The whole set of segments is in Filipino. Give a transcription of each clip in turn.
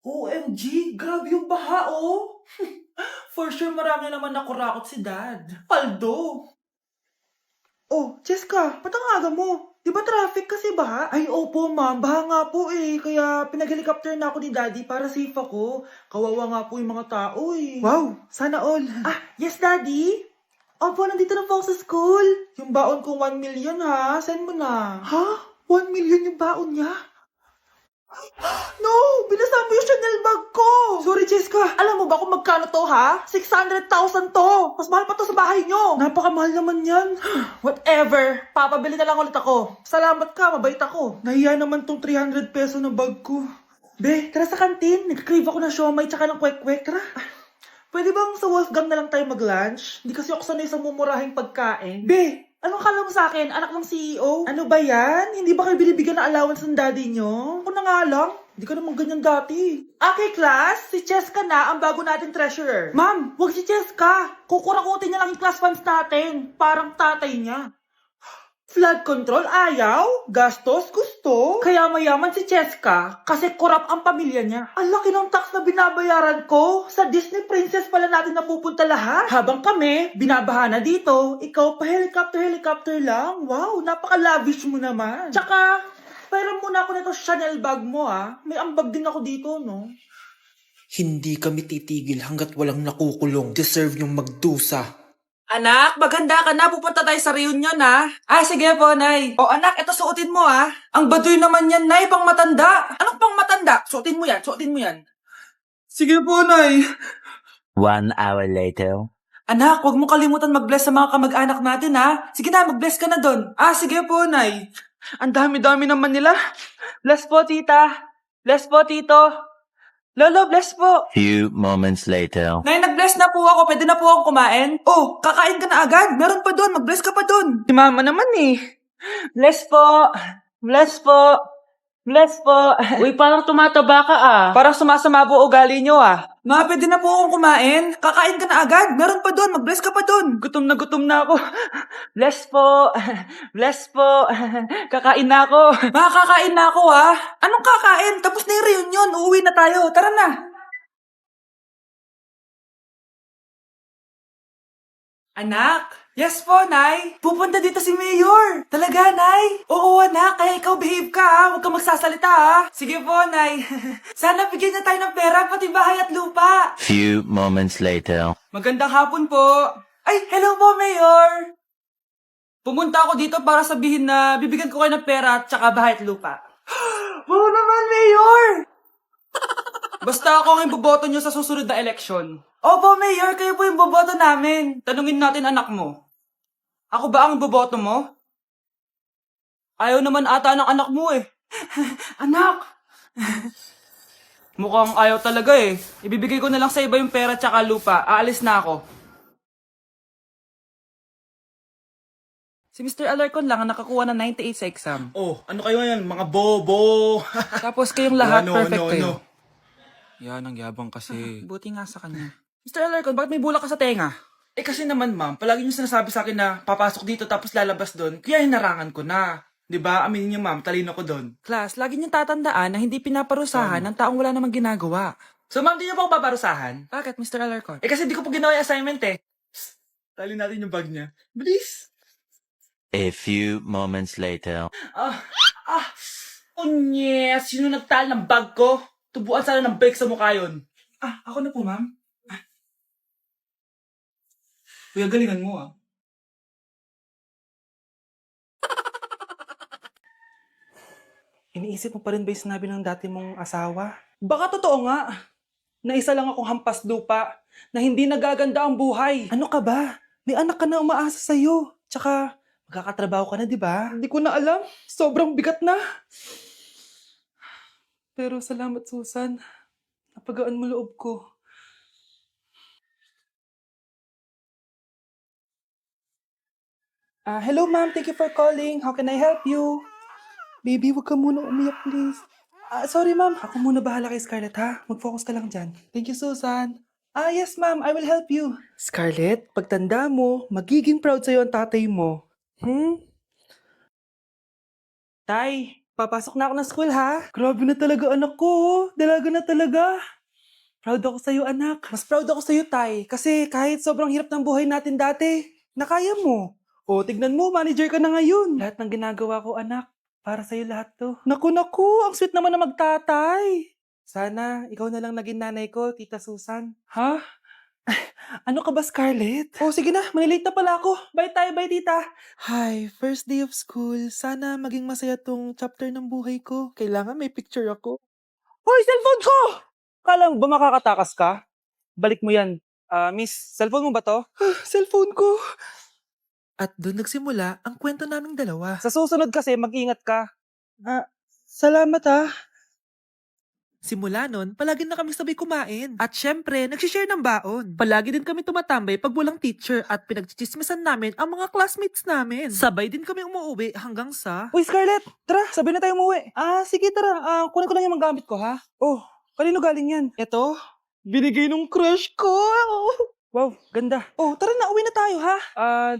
OMG, grabe yung baha, oh. For sure, marami naman nakurakot si Dad. Paldo. Oh, Cheska, ba't ang aga mo? Di ba traffic kasi baha? Ay, opo, ma'am. Baha nga po eh. Kaya pinag-helicopter na ako ni Daddy para safe ako. Kawawa nga po yung mga tao eh. Wow, sana all. Ah, yes, Daddy? Opo, nandito na po ako sa school. Yung baon kong 1 million ha, send mo na. Ha? 1 million yung baon niya? No! Binasa mo yung Chanel bag ko! Sorry, Cheska. Alam mo ba kung magkano to, ha? 600,000 to! Mas mahal pa to sa bahay nyo! Napakamahal naman yan. Whatever. Papabili na lang ulit ako. Salamat ka, mabait ako. Nahiya naman tong 300 peso na bag ko. Be, tara sa kantin. Nag-crave ako ng siomay tsaka ng kwek-kwek. Tara. Pwede bang sa Wolfgang na lang tayo mag-lunch? Hindi kasi ako sanay sa mumurahing pagkain. Be, anong kala mo sa akin? Anak ng CEO? Ano ba yan? Hindi ba kayo binibigyan ng allowance ng daddy nyo? Ako na nga lang. Hindi ka naman ganyan dati. Okay, class. Si Cheska na ang bago nating treasurer. Ma'am, wag si Cheska. Kukurakutin niya lang yung class funds natin. Parang tatay niya. Flood control ayaw, gastos gusto. Kaya mayaman si Cheska kasi korap ang pamilya niya. Ang laki ng tax na binabayaran ko. Sa Disney Princess pala natin napupunta lahat. Habang kami, binabaha na dito. Ikaw pa helicopter lang. Wow, napaka-lavish mo naman. Tsaka, pera muna ako nito Chanel bag mo ah. May ambag din ako dito, no? Hindi kami titigil hanggat walang nakukulong. Deserve yung magdusa. Anak, maghanda ka na. Pupunta tayo sa reunion, ha? Ah, sige po, Nay. O anak, ito suotin mo, ha? Ang baduy naman yan, Nay. Pang matanda. Anong pang matanda? Suotin mo yan, suotin mo yan. Sige po, Nay. 1 hour later. Anak, huwag mo kalimutan mag-bless sa mga kamag-anak natin, ha? Sige na, mag-bless ka na doon. Ah, sige po, Nay. Ang dami-dami naman nila. Bless po, tita. Bless po, tito. Lolo, bless po. Few moments later. Nay, nag-bless na po ako. Pwede na po akong kumain? Oh, kakain ka na agad. Meron pa doon. Mag-bless ka pa doon. Si mama naman eh. Bless po. Bless po. Bless po. Uy, parang tumataba ka ah. Parang sumasama po ugali nyo ah. Ma, pwede na po akong kumain? Kakain ka na agad. Meron pa doon. Mag-bless ka pa doon. Gutom na ako. Bless po. Bless po. Kakain na ako. Ma, kakain na ako ah. Anong kakain? Tapos na yung reunion. Uuwi na tayo. Tara na. Anak? Yes po, Nay. Pupunta dito si Mayor. Talaga, Nay? Oo, anak. Kaya ikaw behave ka, ha? Huwag ka magsasalita, ha? Sige po, Nay. Sana bigyan niya tayo ng pera, pati bahay at lupa. Few moments later. Magandang hapon po. Ay, hello po, Mayor. Pumunta ako dito para sabihin na bibigyan ko kayo ng pera at saka bahay at lupa. Wow naman, Mayor! Basta ako ang iboboto nyo sa susunod na eleksyon. Opo, Mayor, kayo po yung boboto namin. Tanungin natin anak mo. Ako ba ang boboto mo? Ayaw naman ata ng anak mo eh. Anak! Mukhang ayaw talaga eh. Ibibigay ko na lang sa iba yung pera tsaka lupa. Aalis na ako. Si Mr. Alarcon lang ang nakakuha ng 98 sa exam. Oh, ano kayo yan? Mga bobo. Tapos kayong lahat No, perfect no, kayo. no. Yan, ang yabang kasi. Buti nga sa kanya. Mr. Alarcon, bakit may bulak ka sa tenga? Eh kasi naman ma'am, palagi niyo sinasabi sa akin na papasok dito tapos lalabas doon. Kaya hinarangan ko na. 'Di ba? Aminin niyo ma'am, talino ko doon. Class, lagi niyong tatandaan na hindi pinaparusahan ng taong wala namang ginagawa. So ma'am, di niyo pa ako paparusahan? Bakit, Mr. Alarcon? Eh kasi di ko pa ginawa yung assignment eh. Tali natin yung bag niya. Bilis! A few moments later. Ah! Unyes! Sino nagtal ng bag ko? Tubuan sana ng bike sa mukha yun. Ah, ako na po, ma'am. Kuya, galingan mo ah. Iniisip mo pa rin ba yung sinabi ng dati mong asawa? Baka totoo nga. Na isa lang akong hampas lupa. Na hindi nagaganda ang buhay. Ano ka ba? May anak ka na umaasa sa'yo. Tsaka, magkakatrabaho ka na, di ba? Hindi ko na alam. Sobrang bigat na. Pero salamat, Susan. Napagaan mo loob ko. Hello, ma'am. Thank you for calling. How can I help you? Baby, wag ka muna umiyak, please. Sorry, ma'am. Ako muna bahala kay Scarlett, ha? Mag-focus ka lang dyan. Thank you, Susan. Yes, ma'am. I will help you. Scarlett, pagtanda mo, magiging proud sa'yo ang tatay mo. Tay, Papasok na ako ng school, ha? Grabe na talaga, anak ko. Oh. Dalaga na talaga. Proud ako sa'yo, anak. Mas proud ako sa'yo, Tay. Kasi kahit sobrang hirap ng buhay natin dati, nakaya mo. O, tignan mo, manager ka na ngayon. Lahat ng ginagawa ko, anak, para sa'yo lahat to. Naku, ang sweet naman na magtatay. Sana, ikaw na lang naging nanay ko, Tita Susan. Ha? Ano ka ba, Scarlett? Oh, sige na. Manilate na pala ako. Bye tayo, bye, tita. Hi, first day of school. Sana maging masaya tong chapter ng buhay ko. Kailangan may picture ako. Hoy, cellphone ko! Kala mo ba makakatakas ka? Balik mo yan. Miss, cellphone mo ba to? Cellphone ko. At doon nagsimula ang kwento naming dalawa. Sa susunod kasi, mag-ingat ka. Salamat Simula nun, palagi na kami sabay kumain. At syempre, nagsishare ng baon. Palagi din kami tumatambay pag walang teacher at pinagchichismisan namin ang mga classmates namin. Sabay din kami umuwi hanggang sa... Uy, Scarlett! Tara, sabay na tayo umuwi. Sige, tara. Kunin ko lang yung mga gamit ko, ha? Oh, kanino galing yan? Eto, binigay nung crush ko. Wow, ganda. Oh, tara na, uwi na tayo, ha?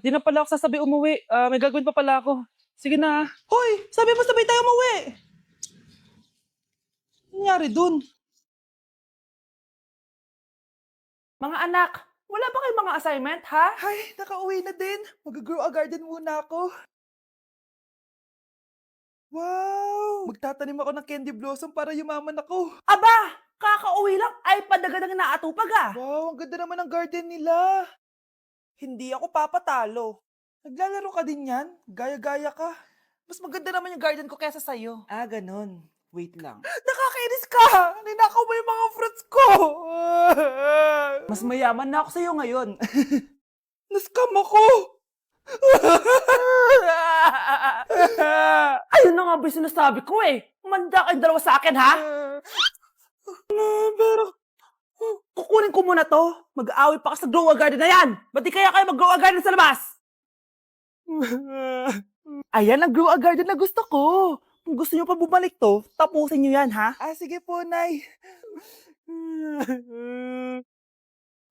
Di na pala ako sasabay umuwi. May gagawin pa pala ako. Sige na. Hoy, sabi mo sabay tayo umuwi. Ano nangyari dun? Mga anak, wala ba kayong mga assignment, ha? Ay, nakauwi na din. Mag-grow a garden muna ako. Wow! Magtatanim ako ng candy blossom para yumaman ako. Aba! Kakauwi lang ay padagadang naatupag, ah! Wow, ang ganda naman ng garden nila. Hindi ako papatalo. Naglalaro ka din yan? Gaya-gaya ka. Mas maganda naman yung garden ko kesa sa'yo. Ganon. Wait lang. Nakakainis ka! Ninakaw mo yung mga fruits ko! Mas mayaman na ako sa'yo ngayon. Nascam ako! Ayun na nga ba yung sinasabi ko eh. Manda kayong dalawa sa akin, ha? Pero... Kukunin ko muna to. Mag-aaway pa ka sa grow a garden na yan. Ba't di kaya kayo mag-grow a garden sa labas? Ayan ang grow a garden na gusto ko. Kung gusto nyo pa bumalik to, tapusin nyo yan, ha? Sige po, Nay.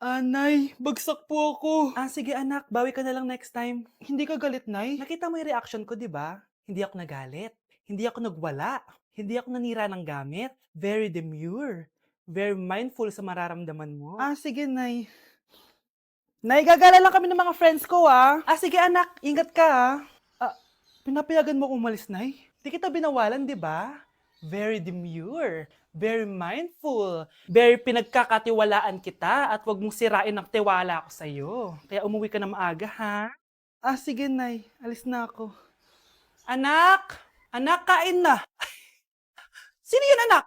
Nay, bagsak po ako. Sige anak, bawi ka na lang next time. Hindi ka galit, Nay? Nakita mo yung reaction ko, di ba? Hindi ako nagalit. Hindi ako nagwala. Hindi ako nanira ng gamit. Very demure. Very mindful sa mararamdaman mo. Sige, Nay. Nay, gagala lang kami ng mga friends ko, sige anak, ingat ka, pinapayagan mo umalis, Nay? Di kita binawalan, di ba? Very demure, very mindful, very pinagkakatiwalaan kita at wag mong sirain ang tiwala ko sa'yo. Kaya umuwi ka na maaga, ha? Sige, Nay. Alis na ako. Anak! Anak, kain na! Sino yun, anak?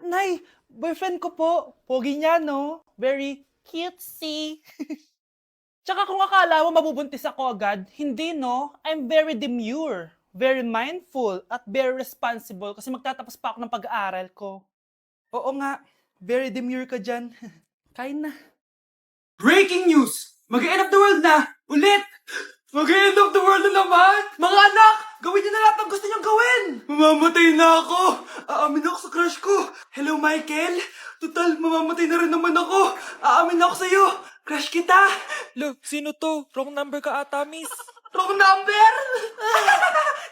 Nay, boyfriend ko po. Pogi niya, no? Very cutesy. Tsaka kung akala mo mabubuntis ako agad, hindi, no? I'm very demure. Very mindful at very responsible kasi magtatapos pa ako ng pag-aaral ko. Oo nga, very demure ka dyan. Kain na. Breaking news! Mag-end of the world na! Ulit! Mag-end of the world na naman! Mga anak! Gawin niyo na lahat ng gusto niyong gawin! Mamamatay na ako! Aamin ako sa crush ko! Hello, Michael! Total, mamamatay na rin naman ako! Aamin ako sa'yo! Crush kita! Lo, sino to? Wrong number ka ata, miss. Wrong number?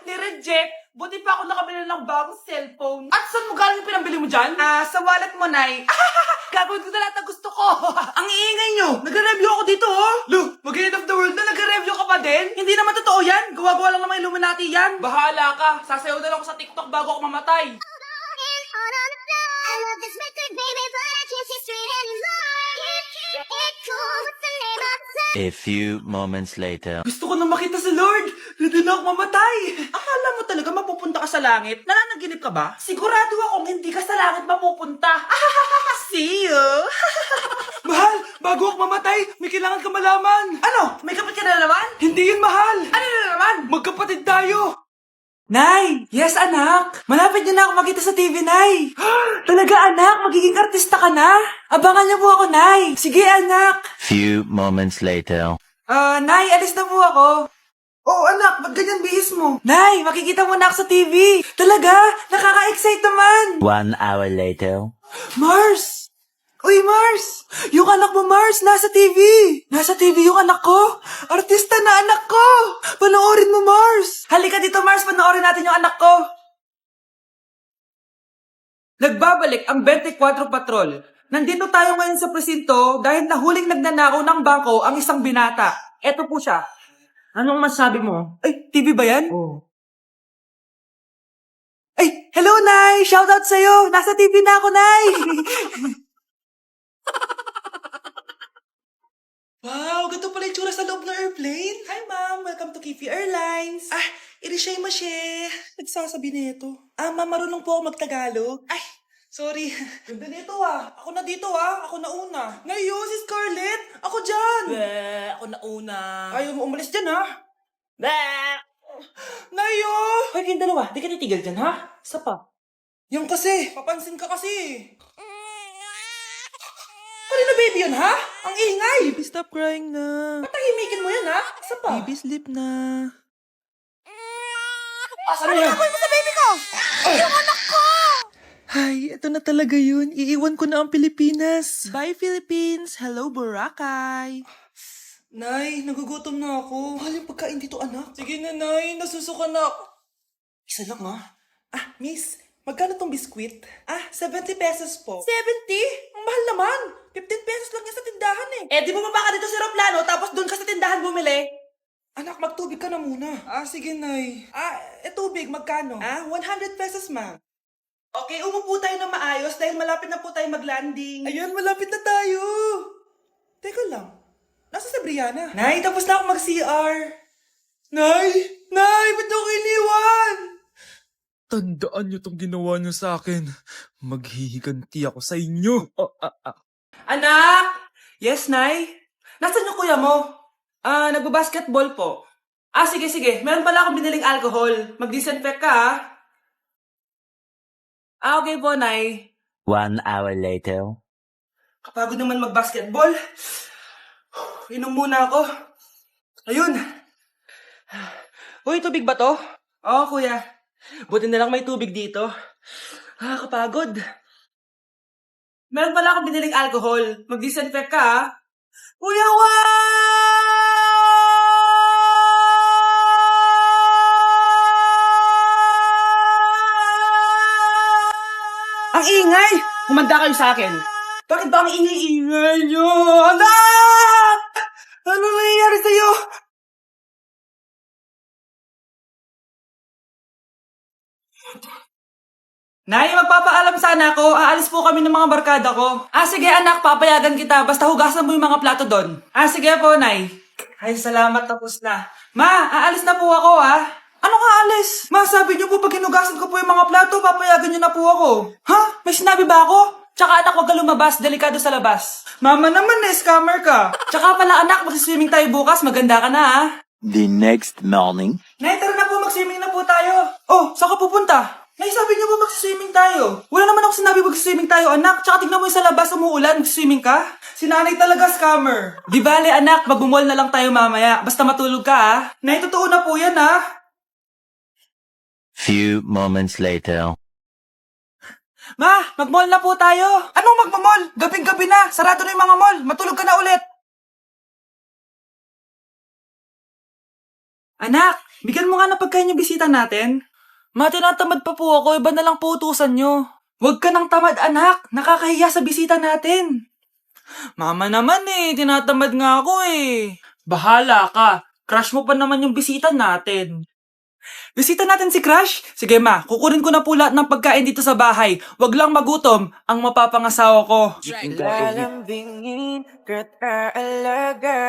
Ni-reject. Buti pa ako nakabili ng bagong cellphone. At saan mo galing yung pinambili mo dyan? Sa wallet mo, Nay. Gagawin ko na lahat ng gusto ko. Ang iingay nyo. Nag-review ako dito, oh. Lu, mag-end of the world na nag-review ka pa din? Hindi naman totoo yan. Gawa-gawa lang naman Illuminati yan. Bahala ka. Sasayaw na lang ako sa TikTok bago ako mamatay. I love this record, baby, but I can't see straight anymore. It cool, what's the name of the A few moments later. Gusto ko na makita si Lord. Ready na ako mamatay. Akala mo talaga mapupunta ka sa langit? Nananaginip ka ba? Sigurado akong hindi ka sa langit mapupunta. See you. Mahal, bago ako mamatay, may kailangan ka malaman. Ano? May kapatid ka na naman? Hindi yun, mahal. Ano na naman? Magkapatid tayo. Nay! Yes, anak! Malapit niyo na ako makita sa TV, Nay! Talaga, anak? Magiging artista ka na? Abangan niyo po ako, Nay! Sige, anak! Few moments later. Nay, alis na po ako. Oh, anak, ba't ganyan bihis mo? Nay, makikita mo na ako sa TV! Talaga? Nakaka-excite naman! 1 hour later. Mars! Uy, Mars! Yung anak mo, Mars, nasa TV! Nasa TV yung anak ko! Artista na anak ko! Panoorin mo, Mars! Halika dito, Mars, panoorin natin yung anak ko! Nagbabalik ang 24 Patrol. Nandito tayo ngayon sa presinto dahil nahuling nagnanakaw ng bangko ang isang binata. Eto po siya. Anong masabi mo? Ay, TV ba yan? Oh. Ay, hello, Nay! Shoutout sa'yo! Nasa TV na ako, Nay! Wow, ganito pala yung tsura sa loob ng airplane. Hi, Ma'am. Welcome to Kifi Airlines. Irishay Mashe. Nagsasabi na ito. Ma'am, marunong po ako magtagalog. Ay, sorry. Ganda nito Ako na dito Ako na una. Ngayon, si Scarlett. Ako dyan. Ako na una. Ayaw mo umalis dyan Nayo! Hoy, kayong dalawa, di ka titigil dyan, ha? Isa pa. Yung kasi, papansin ka kasi. Kanina baby yun, ha? Ang ingay! Baby, stop crying na. Patahimikin mo yan, ha? Isa pa. Baby, sleep na. Asan yan? Mo sa baby ko! Yung anak ko! Ay, ito na talaga yun. Iiwan ko na ang Pilipinas. Bye, Philippines. Hello, Boracay. Nay, nagugutom na ako. Mahal yung pagkain dito, anak. Sige na, Nay. Nasusuka na ako. Isa lang, Miss, magkano tong biskwit? 70 pesos po. 70? Ang mahal naman. 15 pesos lang yan sa tindahan di bumaba ka dito sa aeroplano tapos doon ka sa tindahan bumili? Anak, magtubig ka na muna. Sige, Nay. Tubig, magkano? 100 pesos, ma'am. Okay, umupo tayo na maayos dahil malapit na po tayo mag-landing. Ayun, malapit na tayo. Teka lang. Nasa si Brianna? Nay, tapos na ako mag-CR. Nay! Nay! Ba't ako iniwan? Tandaan niyo tong ginawa niyo sa akin. Maghihiganti ako sa inyo. Anak! Yes, Nay? Nasaan yung kuya mo? Nagbabasketball po. Sige. Meron pala akong biniling alcohol. Mag-disinfect ka, okay po, Nay. 1 hour later. Kapagod naman mag-basketball. Inom muna ako. Ayun. Uy, tubig ba to? Oo, kuya. Buti na lang may tubig dito. Kapagod. Meron pala akong biniling alcohol. Mag-disinfect ka, Kuya Ang ingay! Humanda kayo sa akin. Bakit ba ang ingay-ingay nyo? Anak! Ano nangyayari sa'yo? Nay, magpapaalam sana ako. Aalis po kami ng mga barkada ko. Sige anak, papayagan kita. Basta hugasan mo yung mga plato doon. Sige po, Nay. Ay, salamat, tapos na. Ma, aalis na po ako, Ano ka alis? Ma, sabi niyo po pag hinugasan ko po yung mga plato, papayagan niyo na po ako. Ha? May sinabi ba ako? Tsaka anak, huwag ka lumabas. Delikado sa labas. Mama naman, scammer ka. Tsaka pala anak, magsiswimming tayo bukas. Maganda ka na, The next morning. Nay, tara na po, mag-swimming na po tayo. Oh, saan ka pupunta? Nay, sabi niyo ba mag-swimming tayo? Wala naman ako sinabi mag-swimming tayo, anak. Tsaka tignan mo yung sa labas, umuulan, mag-swimming ka? Si nanay talaga scammer. Di bale, anak, magbumol na lang tayo mamaya. Basta matulog ka, Nay, totoo na po yan, Few moments later. Ma, mag-mall na po tayo. Anong mag-mall? Gabing-gabi na. Sarado na yung mga mall. Matulog ka na ulit. Anak, bigyan mo nga ng pagkain yung bisita natin. Ma, tinatamad pa po ako. Iba na lang po utusan nyo. Huwag ka nang tamad, anak. Nakakahiya sa bisita natin. Mama naman tinatamad nga ako Bahala ka. Crush mo pa naman yung bisita natin. Bisita natin si Crush? Sige ma, kukunin ko na po lahat ng pagkain dito sa bahay. Wag lang magutom ang mapapangasawa ko. Lalambingin ka't aalaga,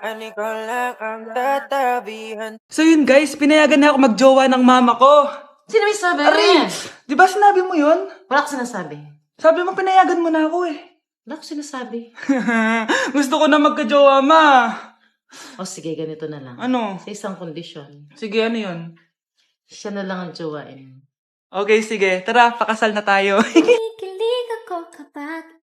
ikaw lang ang tatabihan. So yun guys, pinayagan na ako magjowa ng mama ko. Sino may sabi? Aray! Di ba sinabi mo yun? Wala ko sinasabi. Sabi mo pinayagan mo na ako Wala ko sinasabi. Gusto ko na magkajowa, ma. O sige, ganito na lang. Ano? Sa isang kondisyon, Sige, ano yun? siya na lang ang jowain. Okay, sige. Tara, pakasal na tayo. Kinikilig ako kapag